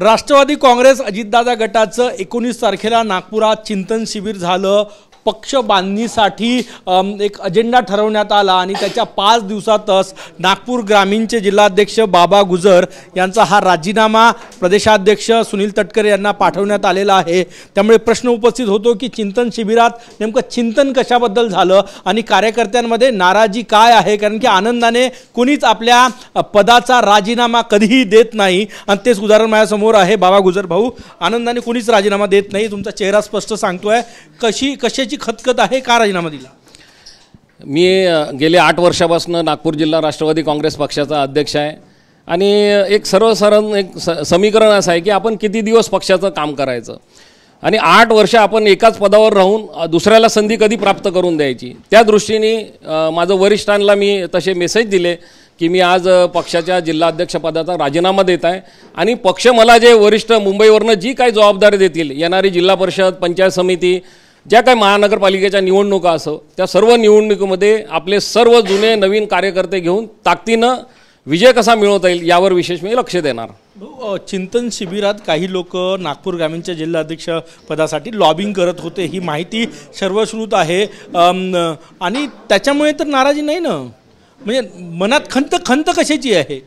राष्ट्रवादी काँग्रेस अजितदादा गटाचं 19 तारखेला नागपुरात चिंतन शिबिर झालं। पक्ष बांधणीसाठी एक अजेंडा ठरवण्यात आला आणि त्याच्या 5 दिवसातच नागपूर ग्रामीणचे जिल्हाध्यक्ष बाबा गुजर यांचा हा राजीनामा प्रदेशाध्यक्ष सुनील तटकरे यांना पाठवण्यात आलेला आहे। त्यामुळे प्रश्न उपस्थित होतो की चिंतन शिबिरात नेमकं चिंतन कशाबद्दल झालं आणि कार्यकर्त्यांमध्ये नाराजी काय आहे, कारण की आनंदाने कोणीच आपल्या पदाचा राजीनामा कधीही देत नाही आणि तेच उदाहरण माझ्यासमोर आहे। बाबा गुजर भाऊ, आनंदाने कोणीच राजीनामा देत नाही, तुमचा चेहरा स्पष्ट सांगतोय। कशाची खतखत आहे, का राजीनामा दिला? मी गेले 8 वर्षापासून नागपूर जिल्हा राष्ट्रवादी काँग्रेस पक्षाचा अध्यक्ष आहे आणि एक सर्वसाधारण एक समीकरण असं आहे की आपण किती दिवस पक्षाचं काम करायचं आणि 8 वर्ष आपण एकाच पदावर राहून दुसऱ्याला संधी कधी प्राप्त करून द्यायची, त्या दृष्टीने माझं वरिष्ठांना मी तसे मेसेज दिले की मी आज पक्षाच्या जिल्हाध्यक्षपदाचा राजीनामा देत आहे आणि पक्ष मला जे वरिष्ठ मुंबईवरनं जी काही जबाबदारी देतील, येणारी जिल्हा परिषद, पंचायत समिती, ज्या काही महानगरपालिकेच्या निवडणुका असो, त्या सर्व निवडणुकीमध्ये आपले सर्व जुने नवीन कार्यकर्ते घेऊन ताकदीनं विजय कसा मिळवता येईल यावर विशेष मी लक्ष देणार। चिंतन शिबिरात काही लोक नागपूर ग्रामीणच्या जिल्हाध्यक्ष पदासाठी लॉबिंग करत होते, ही माहिती सर्वश्रुत आहे आणि त्याच्यामुळे तर नाराजी नाही ना, म्हणजे मनात खंत कशाची आहे?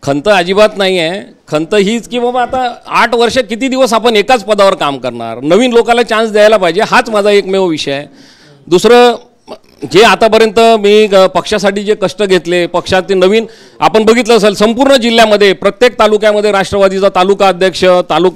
खंत अजिबात नाही आहे। खंत हीच की बाबा आता 8 वर्ष किती दिवस आपण एकाच पदावर काम करणार, नवीन लोकांना चान्स द्यायला पाहिजे, हाच माझा एकमेव विषय आहे। दुसरं जे आतापर्यंत मी पक्षासाठी जे कष्ट घेतले, पक्षातील नवीन आपण बघितलं असेल संपूर्ण जिल्ह्यामध्ये प्रत्येक तालुक्यामध्ये राष्ट्रवादीचा तालुका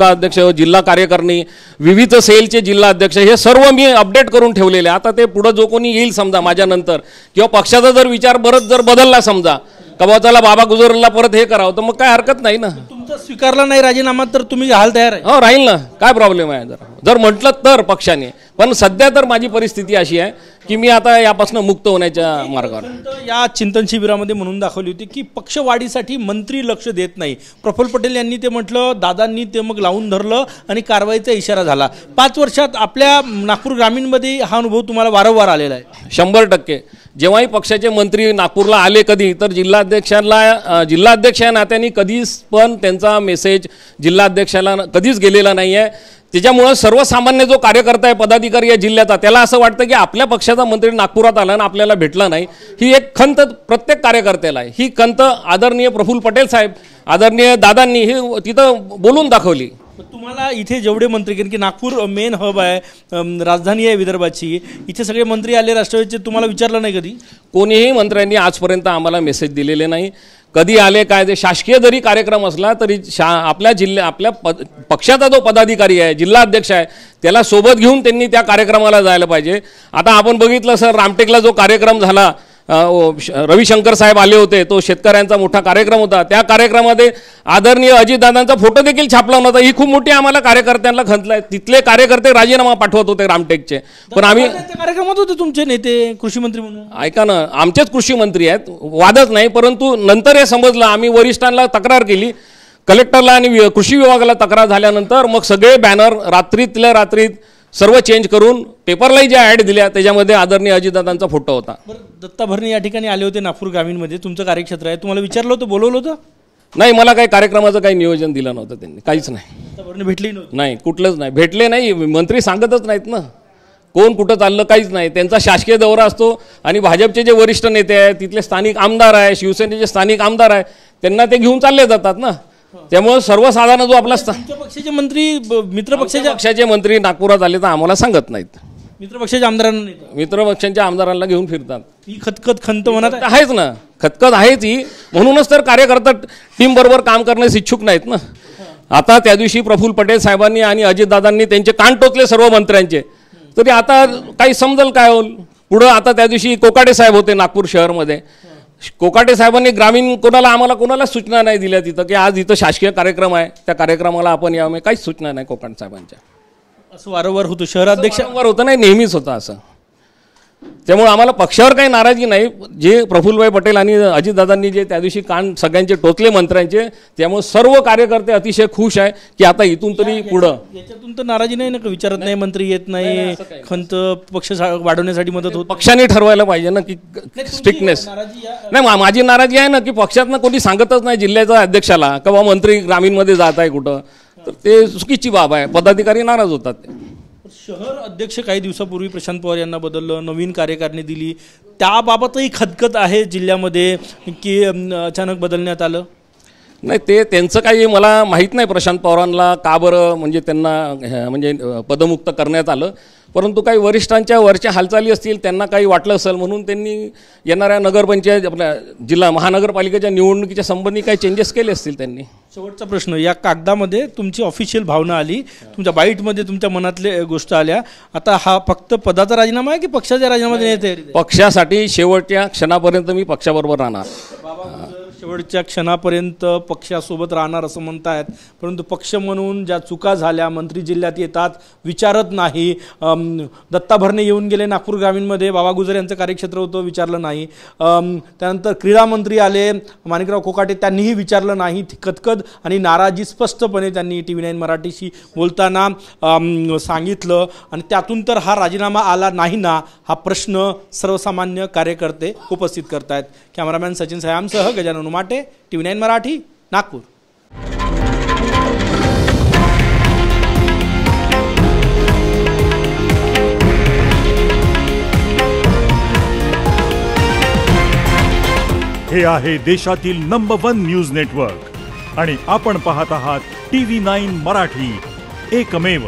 अध्यक्ष, जिल्हा कार्यकारिणी, विविध सेलचे जिल्हा अध्यक्ष, हे सर्व मी अपडेट करून ठेवलेले। आता ते पुढे जो कोणी येईल समजा माझ्यानंतर किंवा पक्षाचा जर विचार जर बदलला समजा का बाबा चला बाबा गुजरला परत हे करावं, तर मग काय हरकत नाही ना। तुमचा स्वीकारला नाही राजीनामा तर तुम्ही घाल तयार आहे? हो, राहील ना, काय प्रॉब्लेम आहे जर म्हटलं तर पक्षाने। पण सध्या तर माझी परिस्थिती अशी आहे की मी आता यापासून मुक्त होण्याच्या मार्गावर। या चिंतन शिबिरामध्ये म्हणून दाखवली होती की पक्षवाढीसाठी मंत्री लक्ष देत नाही। प्रफुल्ल पटेल यांनी ते म्हटलं, दादांनी ते मग लावून धरलं आणि कारवाईचा इशारा झाला। 5 वर्षात आपल्या नागपूर ग्रामीणमध्ये हा अनुभव तुम्हाला वारंवार आलेला आहे? 100%। जेव्हाही पक्षाचे मंत्री नागपूरला आले कधी, तर जिल्हाध्यक्ष या नात्याने कधीच पण त्यांचा मेसेज जिल्हाध्यक्षाला कधीच गेलेला नाही आहे। त्याच्यामुळं सर्वसामान्य जो कार्यकर्ता आहे, पदाधिकारी या जिल्ह्याचा, त्याला असं वाटतं की आपल्या पक्षाचा मंत्री नागपुरात आला आणि आपल्याला भेटला नाही, ही एक खंत प्रत्येक कार्यकर्त्याला आहे। ही खंत आदरणीय प्रफुल्ल पटेल साहेब, आदरणीय दादांनी ही तिथं बोलून दाखवली। तुम्हाला इथे जेवढे मंत्री, कारण की नागपूर मेन हब आहे, राजधानी आहे विदर्भाची, इथे सगळे मंत्री आले राष्ट्रवादीचे, तुम्हाला विचारलं नाही कधी? कोणीही मंत्र्यांनी आजपर्यंत आम्हाला मेसेज दिलेले नाही, कधी आले काय ते शासकीय जरी कार्यक्रम असला तरी आपल्या पक्षाचा जो पदाधिकारी आहे, जिल्हा अध्यक्ष आहे, त्याला सोबत घेऊन त्यांनी त्या कार्यक्रमाला जायला पाहिजे। आता आपण बघितलं सर, रामटेकला जो कार्यक्रम झाला, रविशंकर साहेब आले होते, तो शेतकऱ्यांचा मोठा कार्यक्रम होता, त्या कार्यक्रमामध्ये आदरणीय अजितदादांचा फोटो देखील छापला नव्हता। ही खूप मोठी आम्हाला कार्यकर्त्यांना खंत आहे। तिथले कार्यकर्ते राजीनामा पाठवत होते रामटेकचे, पण आम्ही कार्यक्रमात होते तुमचे नेते कृषी मंत्री म्हणून। ऐका ना, आमचेच कृषी मंत्री आहेत, वादच नाही, परंतु नंतर हे समजलं, आम्ही वरिष्ठांना तक्रार केली, कलेक्टरला आणि कृषी विभागाला तक्रार झाल्यानंतर मग सगळे बॅनर रात्रीतल्या रात्रीत सर्व चेंज करून पेपरलाही ज्या ॲड दिल्या त्याच्यामध्ये आदरणीय अजितदादांचा फोटो होता। दत्ता भरणे या ठिकाणी आले होते नागपूर ग्रामीणमध्ये, तुमचं कार्यक्षेत्र आहे, तुम्हाला विचारलं होतं, बोलवलं होतं? नाही, मला काही कार्यक्रमाचं काही नियोजन दिलं नव्हतं त्यांनी, काहीच नाही। दत्ता भरणे भेटली नव्हती? नाही, कुठलंच नाही, भेटले नाही। मंत्री सांगतच नाहीत ना कोण कुठं चाललं, काहीच नाही। त्यांचा शासकीय दौरा असतो आणि भाजपचे जे वरिष्ठ नेते आहेत, तिथले स्थानिक आमदार आहे, शिवसेनेचे स्थानिक आमदार आहे, त्यांना ते घेऊन चालले जातात ना। त्यामुळे सर्वसाधारण जो आपला पक्षाचे मंत्री, मित्र पक्षाचे मंत्री नागपुरात आले तर आम्हाला सांगत नाहीत, मित्र पक्षाच्या आमदारांना, मित्र पक्षांच्या आमदारांना घेऊन फिरतात। ही खंत मनात आहेच ना, खतखत आहेच ही, म्हणूनच तर कार्यकर्ता टीम बरोबर काम करण्यास इच्छुक नाहीत ना। आता त्या दिवशी प्रफुल्ल पटेल साहेबांनी आणि अजितदादांनी त्यांचे कान टोचले सर्व मंत्र्यांचे, तरी आता काही समजेल काय होईल पुढं। आता त्या दिवशी कोकाटे साहेब होते नागपूर शहरमध्ये, कोकाटे साहेबांनी ग्रामीण आम्हाला सूचना नाही दिल्या तिथं की आज इथं शासकीय कार्यक्रम आहे, त्या कार्यक्रमाला आपण यावं, काहीच सूचना नाही कोकाटे साहेबांच्या। असं वारंवार होतं, शहराध्यक्ष होतं नाही, नेहमीच होतं असं। त्यामुळे आम्हाला पक्षावर काही नाराजी नाही, जे प्रफुल्लभाई पटेल आणि अजितदादांनी जे त्या दिवशी कान सगळ्यांचे टोचले मंत्र्यांचे, त्यामुळे सर्व कार्यकर्ते अतिशय खुश आहे की आता इथून तरी पुढं याच्यातून तर नाराजी नाही ना, विचारत नाही, मंत्री येत नाही, खंत पक्ष वाढवण्यासाठी मदत होत, पक्षाने ठरवायला पाहिजे ना की स्ट्रिक्टनेस। नाही, माझी नाराजी आहे ना की पक्षातनं कोणी सांगतच नाही जिल्ह्याच्या अध्यक्षाला का बाबा मंत्री ग्रामीणमध्ये जात आहे कुठं, तर ते चुकीची बाब आहे, पदाधिकारी नाराज होतात ते. शहर अध्यक्ष काही दिवसापूर्वी प्रशांत पवार यांना बदललं, नवीन कार्यकारिणी दिली, त्याबाबतही खदखद आहे जिल्ह्यामध्ये की अचानक बदलण्यात आलं. नाही, ते त्यांचं काही मला माहीत नाही प्रशांत पवारांना का बरं म्हणजे त्यांना म्हणजे पदमुक्त करण्यात आलं. परंतु काही वरिष्ठांच्या वरच्या हालचाली असतील, त्यांना काही वाटलं असेल म्हणून त्यांनी येणाऱ्या नगरपंचायत आपल्या जिल्हा महानगरपालिकेच्या निवडणुकीच्या संबंधी काही चेंजेस केले असतील त्यांनी. शेवटचा प्रश्न, या कागदामध्ये तुमची ऑफिशियल भावना आली, तुमच्या बाईटमध्ये तुमच्या मनातले गोष्ट आल्या, आता हा फक्त पदाचा राजीनामा आहे की पक्षाच्या राजीनामा येते? पक्षासाठी शेवटच्या क्षणापर्यंत मी पक्षाबरोबर राहणार. शेवटच्या क्षणापर्यंत पक्षासोबत राहणार असं म्हणतायत, परंतु पक्ष म्हणून ज्या चुका झाल्या, मंत्री जिल्ह्यात येतात विचारत नाही. दत्ता भरणे येऊन गेले नागपूर ग्रामीणमध्ये, बाबा गुजर यांचं कार्यक्षेत्र होतं, विचारलं नाही. त्यानंतर क्रीडा मंत्री आले माणिकराव कोकाटे, त्यांनीही विचारलं नाही. कतकद आणि नाराजी स्पष्टपणे त्यांनी TV9 मराठीशी बोलताना सांगितलं. आणि त्यातून तर हा राजीनामा आला नाही ना, हा प्रश्न सर्वसामान्य कार्यकर्ते उपस्थित करतायत. कॅमेरामॅन सचिन सयामसह गजानन उमाटे, TV9 मराठी, नागपूर. हे आहे देशातील नंबर 1 न्यूज नेटवर्क आणि आपण पाहत आहात TV9 मराठी, एकमेव.